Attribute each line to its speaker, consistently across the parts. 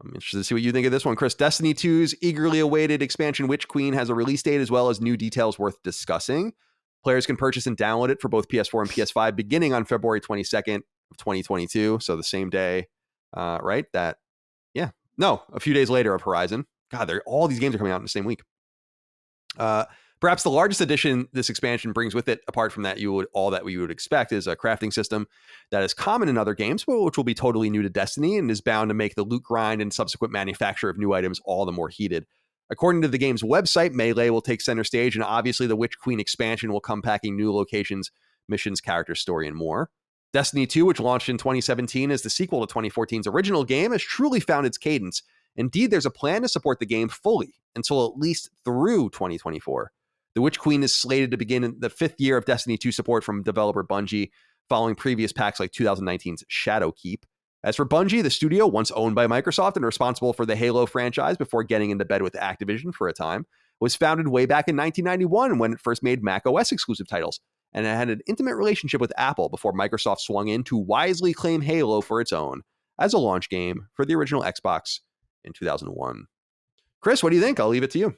Speaker 1: I'm interested to see what you think of this one, Chris. Destiny 2's eagerly awaited expansion Witch Queen has a release date as well as new details worth discussing. Players can purchase and download it for both PS4 and PS5 beginning on February 22nd of 2022. So the same day, right? A few days later of Horizon. God, all these games are coming out in the same week. Perhaps the largest addition this expansion brings with it, apart from that, all that we would expect, is a crafting system that is common in other games, but which will be totally new to Destiny and is bound to make the loot grind and subsequent manufacture of new items all the more heated. According to the game's website, Melee will take center stage, and obviously the Witch Queen expansion will come packing new locations, missions, character story, and more. Destiny 2, which launched in 2017 as the sequel to 2014's original game, has truly found its cadence. Indeed, there's a plan to support the game fully until at least through 2024. The Witch Queen is slated to begin the 5th year of Destiny 2 support from developer Bungie, following previous packs like 2019's Shadowkeep. As for Bungie, the studio, once owned by Microsoft and responsible for the Halo franchise before getting into bed with Activision for a time, was founded way back in 1991 when it first made macOS exclusive titles, and it had an intimate relationship with Apple before Microsoft swung in to wisely claim Halo for its own as a launch game for the original Xbox in 2001. Chris, what do you think? I'll leave it to you.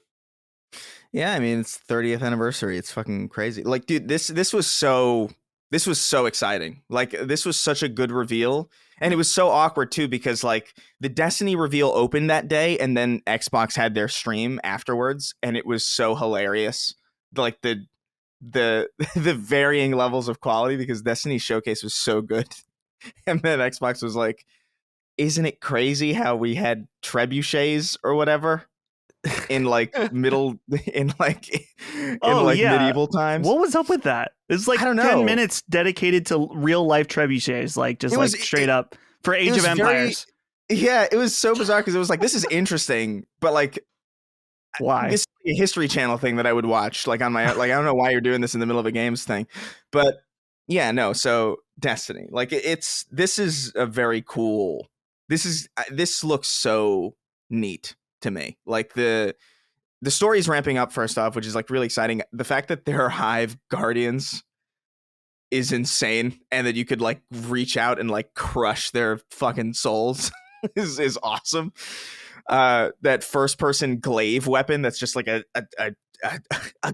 Speaker 2: Yeah, I mean, it's 30th anniversary. It's fucking crazy. Like, dude, this was so exciting. Like, this was such a good reveal. And it was so awkward too, because like the Destiny reveal opened that day and then Xbox had their stream afterwards, and it was so hilarious. Like the varying levels of quality, because Destiny Showcase was so good. And then Xbox was like, isn't it crazy how we had trebuchets or whatever in like medieval times?
Speaker 3: What was up with that? It's like
Speaker 2: I don't
Speaker 3: 10
Speaker 2: know.
Speaker 3: minutes dedicated to real life trebuchets, like just straight up for Age of Empires.
Speaker 2: Yeah, it was so bizarre because it was like, this is interesting, but like,
Speaker 3: why?
Speaker 2: This is a History Channel thing that I would watch like on my like, I don't know why you're doing this in the middle of a games thing, but yeah, no. So Destiny, like this is a very cool. This looks so neat to me. Like the story is ramping up, first off, which is like really exciting. The fact that there are Hive Guardians is insane, and that you could like reach out and like crush their fucking souls is awesome. That first person glaive weapon that's just like a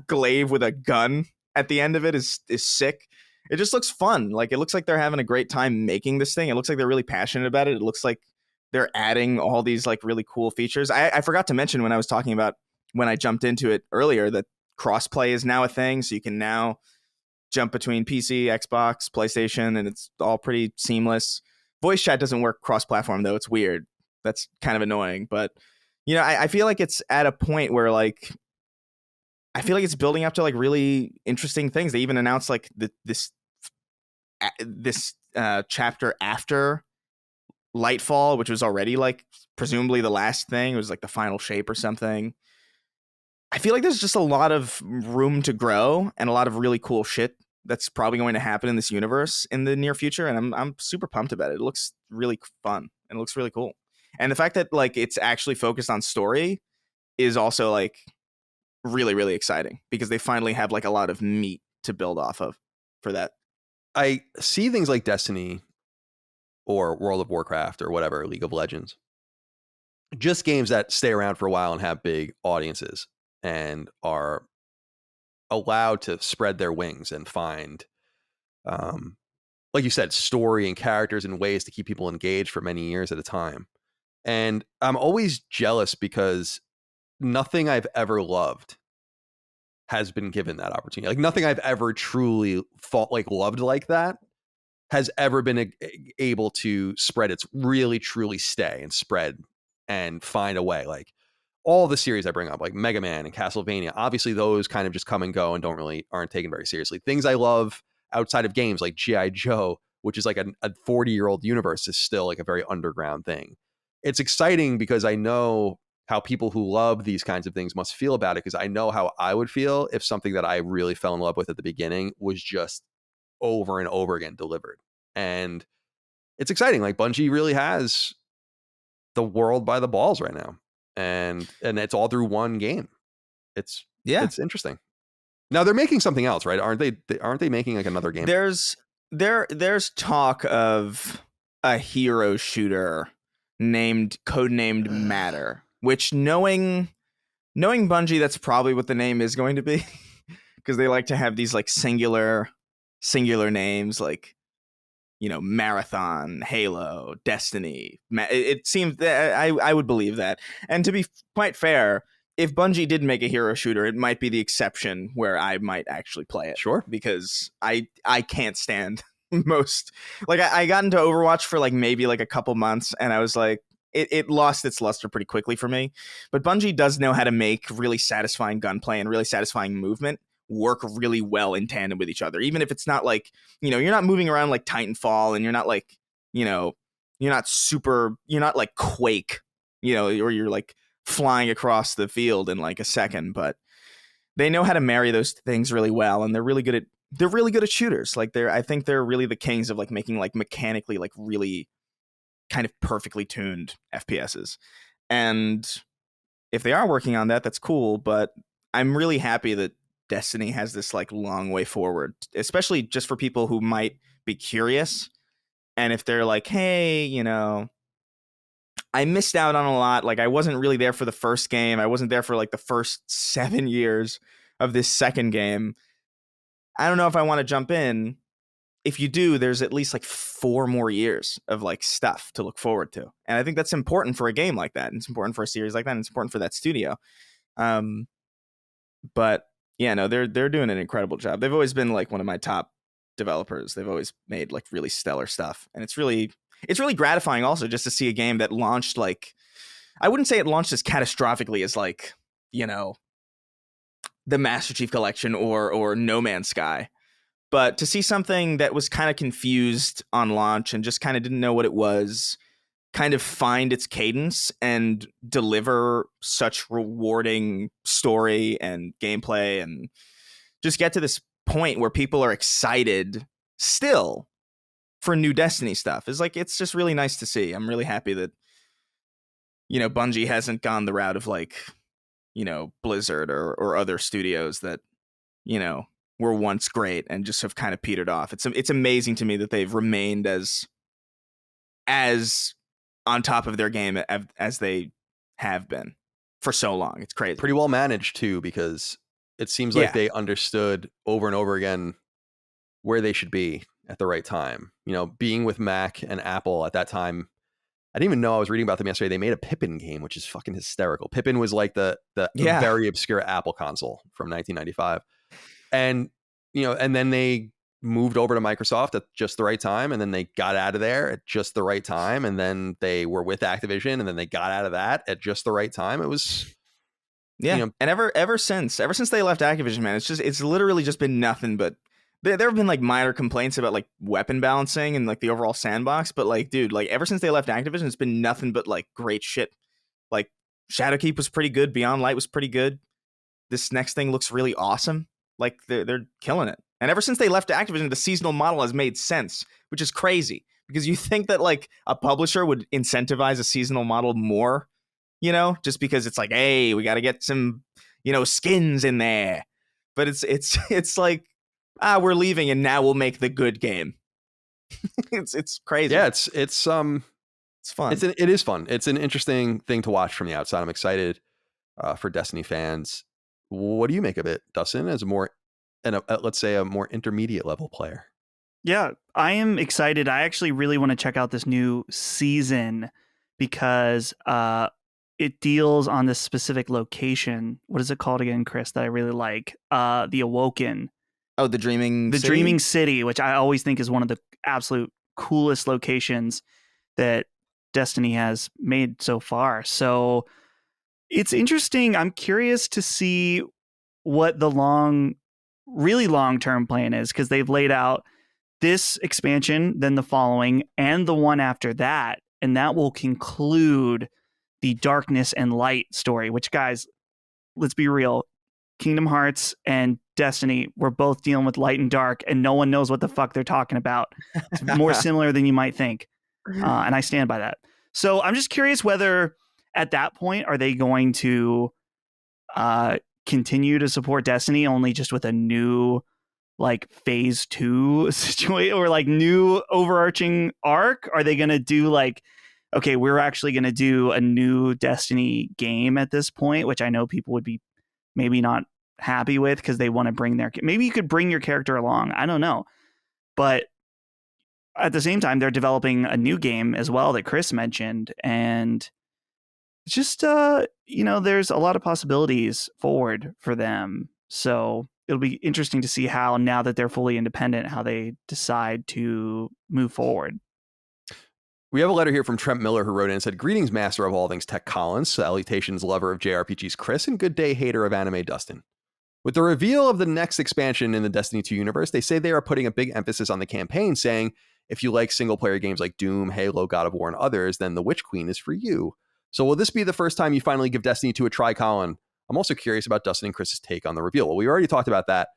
Speaker 2: glaive with a gun at the end of it is sick. It just looks fun. Like, it looks like they're having a great time making this thing. It looks like they're really passionate about it. It looks like they're adding all these like really cool features. I forgot to mention when I was talking about when I jumped into it earlier that crossplay is now a thing. So you can now jump between PC, Xbox, PlayStation, and it's all pretty seamless. Voice chat doesn't work cross-platform though. It's weird. That's kind of annoying. But, you know, I feel like it's at a point where like, I feel like it's building up to like really interesting things. They even announced like this chapter after Lightfall, which was already like presumably the last thing. It was like the final shape or something. I feel like there's just a lot of room to grow and a lot of really cool shit that's probably going to happen in this universe in the near future. And I'm super pumped about it. It looks really fun and it looks really cool. And the fact that like it's actually focused on story is also like really, really exciting, because they finally have like a lot of meat to build off of for that.
Speaker 1: I see things like Destiny or World of Warcraft or whatever, League of Legends, just games that stay around for a while and have big audiences and are allowed to spread their wings and find, like you said, story and characters and ways to keep people engaged for many years at a time. And I'm always jealous because nothing I've ever loved has been given that opportunity. Like, nothing I've ever truly loved like that has ever been able to spread its really truly stay and spread and find a way. Like, all the series I bring up, like Mega Man and Castlevania, obviously those kind of just come and go and aren't taken very seriously. Things I love outside of games, like G.I. Joe, which is like a 40-year-old universe, is still like a very underground thing. It's exciting because I know how people who love these kinds of things must feel about it, because I know how I would feel if something that I really fell in love with at the beginning was just over and over again delivered. And it's exciting. Like, Bungie really has the world by the balls right now. And it's all through one game. It's interesting. Now they're making something else, right? Aren't they making like another game?
Speaker 2: There's talk of a hero shooter codenamed Matter, which knowing Bungie, that's probably what the name is going to be, because they like to have these like singular names, like, you know, Marathon, Halo, Destiny. It seems that I would believe that. And to be quite fair, if Bungie did make a hero shooter, it might be the exception where I might actually play it.
Speaker 1: Sure.
Speaker 2: Because I can't stand most, like, I got into Overwatch for like maybe like a couple months, and I was like, it lost its luster pretty quickly for me. But Bungie does know how to make really satisfying gunplay and really satisfying movement work really well in tandem with each other. Even if it's not like, you know, you're not moving around like Titanfall, and you're not like, you know, you're not like Quake, you know, or you're like flying across the field in like a second. But they know how to marry those things really well, and they're really good at shooters. Like, I think they're really the kings of like making like mechanically like really kind of perfectly tuned FPSs. And if they are working on that, that's cool. But I'm really happy that Destiny has this like long way forward, especially just for people who might be curious. And if they're like, hey, you know, I missed out on a lot. Like, I wasn't really there for the first game. I wasn't there for like the first 7 years of this second game. I don't know if I want to jump in. If you do, there's at least like 4 more years of like stuff to look forward to. And I think that's important for a game like that. And it's important for a series like that. And it's important for that studio. But yeah, no, they're doing an incredible job. They've always been like one of my top developers. They've always made like really stellar stuff. And it's really gratifying also just to see a game that launched like, I wouldn't say it launched as catastrophically as like, you know, the Master Chief Collection or No Man's Sky. But to see something that was kind of confused on launch and just kind of didn't know what it was, kind of find its cadence and deliver such rewarding story and gameplay, and just get to this point where people are excited still for new Destiny stuff, is like, it's just really nice to see. I'm really happy that, you know, Bungie hasn't gone the route of like, you know, Blizzard or other studios that, you know, were once great and just have kind of petered off. It's amazing to me that they've remained as on top of their game as they have been for so long. It's crazy.
Speaker 1: Pretty well managed too, because it seems like they understood over and over again where they should be at the right time. You know, being with Mac and Apple at that time, I didn't even know. I was reading about them yesterday. They made a Pippin game, which is fucking hysterical. Pippin was like the very obscure Apple console from 1995. And, you know, and then they moved over to Microsoft at just the right time. And then they got out of there at just the right time. And then they were with Activision, and then they got out of that at just the right time. It was,
Speaker 2: yeah. You know, and ever since they left Activision, man, it's literally just been nothing but, there have been like minor complaints about like weapon balancing and like the overall sandbox. But like, dude, like ever since they left Activision, it's been nothing but like great shit. Like Shadowkeep was pretty good. Beyond Light was pretty good. This next thing looks really awesome. Like they're killing it. And ever since they left Activision, the seasonal model has made sense, which is crazy, because you think that like a publisher would incentivize a seasonal model more, you know, just because it's like, hey, we got to get some, you know, skins in there. But it's like, we're leaving and now we'll make the good game. it's crazy.
Speaker 1: Yeah, it's fun. It is fun. It's an interesting thing to watch from the outside. I'm excited for Destiny fans. What do you make of it, Dustin, as let's say a more intermediate level player?
Speaker 3: Yeah, I am excited. I actually really want to check out this new season because it deals on this specific location. What is it called again, Chris, that I really like? The Awoken.
Speaker 2: Oh, the Dreaming City?
Speaker 3: Dreaming City, which I always think is one of the absolute coolest locations that Destiny has made so far. So it's interesting. I'm curious to see what the really long-term plan is, because they've laid out this expansion, then the following, and the one after that. And that will conclude the Darkness and Light story, which, guys, let's be real. Kingdom Hearts and Destiny, we're both dealing with light and dark, and no one knows what the fuck they're talking about. It's more similar than you might think. And I stand by that. So I'm just curious whether at that point, are they going to continue to support Destiny only just with a new like phase 2 situation or like new overarching arc? Are they going to do like okay, we're actually going to do a new Destiny game at this point, which I know people would be maybe not happy with because they want to bring maybe you could bring your character along. I don't know. But at the same time, they're developing a new game as well that Chris mentioned. And it's just, there's a lot of possibilities forward for them. So it'll be interesting to see how, now that they're fully independent, how they decide to move forward.
Speaker 1: We have a letter here from Trent Miller, who wrote in and said, "Greetings, master of all things Tech Collins, salutations, lover of JRPGs Chris, and good day, hater of anime Dustin. With the reveal of the next expansion in the Destiny 2 universe, they say they are putting a big emphasis on the campaign, saying, if you like single-player games like Doom, Halo, God of War, and others, then The Witch Queen is for you. So will this be the first time you finally give Destiny 2 a try, Colin? I'm also curious about Dustin and Chris's take on the reveal." Well, we already talked about that.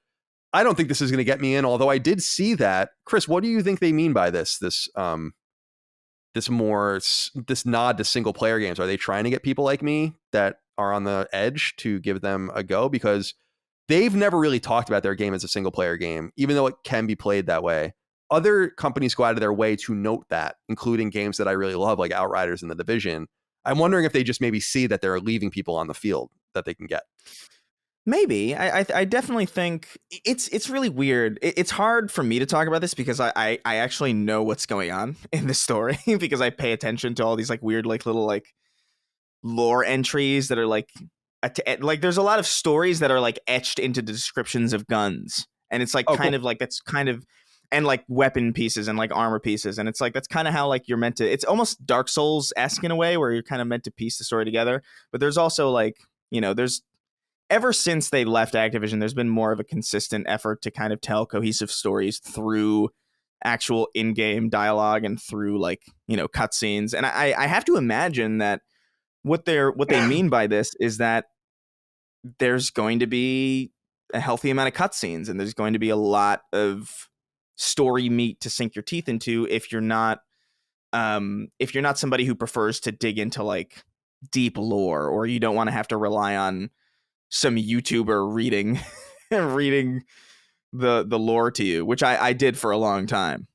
Speaker 1: I don't think this is going to get me in, although I did see that. Chris, what do you think they mean by this nod to single player games? Are they trying to get people like me that are on the edge to give them a go? Because they've never really talked about their game as a single player game, even though it can be played that way. Other companies go out of their way to note that, including games that I really love, like Outriders and The Division. I'm wondering if they just maybe see that they're leaving people on the field that they can get.
Speaker 2: Maybe. I definitely think it's really weird. It's hard for me to talk about this because I actually know what's going on in the story because I pay attention to all these like weird like little like lore entries that are like there's a lot of stories that are like etched into the descriptions of guns, and it's like that's kind of, and like weapon pieces and like armor pieces, and it's like that's kind of how like you're meant to. It's almost Dark Souls-esque in a way where you're kind of meant to piece the story together. But there's also like, there's, ever since they left Activision, there's been more of a consistent effort to kind of tell cohesive stories through actual in-game dialogue and through like, cutscenes. And I have to imagine that what they mean by this is that there's going to be a healthy amount of cutscenes, and there's going to be a lot of story meat to sink your teeth into if you're not somebody who prefers to dig into like deep lore, or you don't want to have to rely on some YouTuber reading the lore to you, which I did for a long time.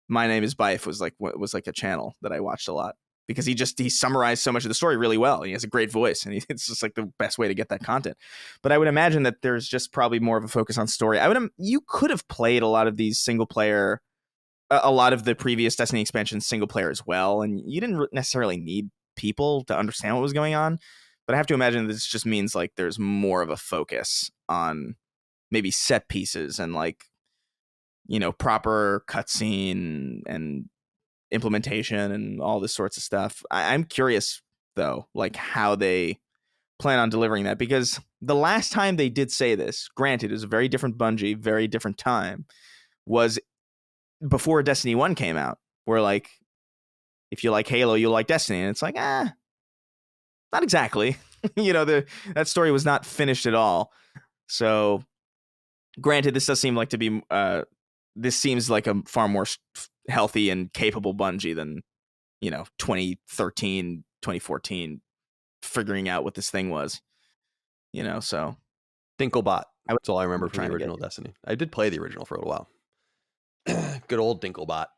Speaker 2: My Name is Bife was like a channel that I watched a lot because he summarized so much of the story really well. He has a great voice, and it's just like the best way to get that content. But I would imagine that there's just probably more of a focus on story. You could have played a lot of these single player, a lot of the previous Destiny expansions single player as well, and you didn't necessarily need people to understand what was going on. But I have to imagine this just means like there's more of a focus on maybe set pieces and like, proper cutscene and implementation and all this sorts of stuff. I'm curious though, like how they plan on delivering that, because the last time they did say this, granted, it was a very different Bungie, very different time, was before Destiny 1 came out, where like, if you like Halo, you'll like Destiny. And it's like, not exactly. That story was not finished at all. So granted, this does seem like to be, this seems like a far more healthy and capable Bungie than, 2013, 2014, figuring out what this thing was, so.
Speaker 1: Dinklebot. That's all I remember from the
Speaker 2: trying to
Speaker 1: original Destiny. I did play the original for a little while. Good old Dinklebot.